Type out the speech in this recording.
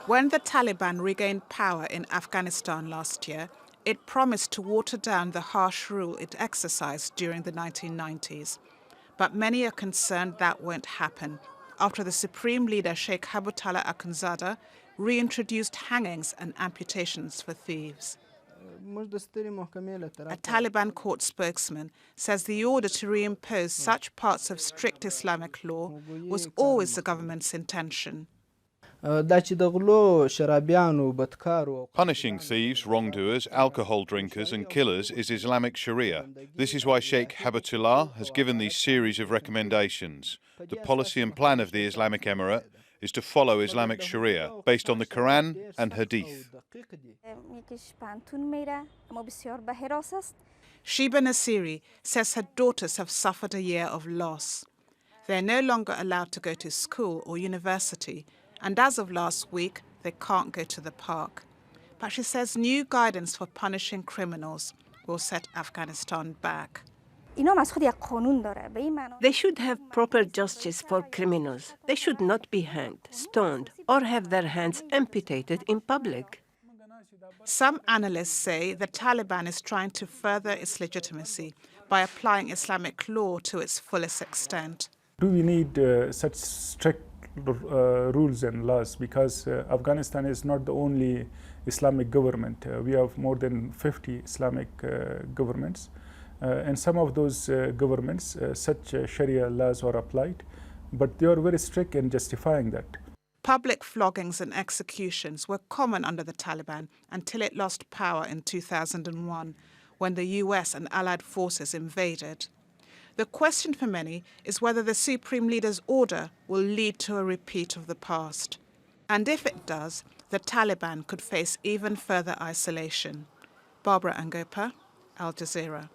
When the Taliban regained power in Afghanistan last year, it promised to water down the harsh rule it exercised during the 1990s. But many are concerned that won't happen after the supreme leader Sheikh Habibullah Akhundzada reintroduced hangings and amputations for thieves. A Taliban court spokesman says the order to reimpose such parts of strict Islamic law was always the government's intention. Punishing thieves, wrongdoers, alcohol drinkers and killers is Islamic Sharia. This is why Sheikh Habibullah has given these series of recommendations. The policy and plan of the Islamic Emirate is to follow Islamic Sharia based on the Quran and Hadith. Shiba Nasiri says her daughters have suffered a year of loss. They're no longer allowed to go to school or university, and as of last week, they can't go to the park. But she says new guidance for punishing criminals will set Afghanistan back. They should have proper justice for criminals. They should not be hanged, stoned, or have their hands amputated in public. Some analysts say the Taliban is trying to further its legitimacy by applying Islamic law to its fullest extent. Do we need such strict rules and laws? Because Afghanistan is not the only Islamic government. We have more than 50 Islamic governments. And some of those governments, such Sharia laws are applied, but they are very strict in justifying that. Public floggings and executions were common under the Taliban until it lost power in 2001, when the US and allied forces invaded. The question for many is whether the Supreme Leader's order will lead to a repeat of the past. And if it does, the Taliban could face even further isolation. Barbara Angopa, Al Jazeera.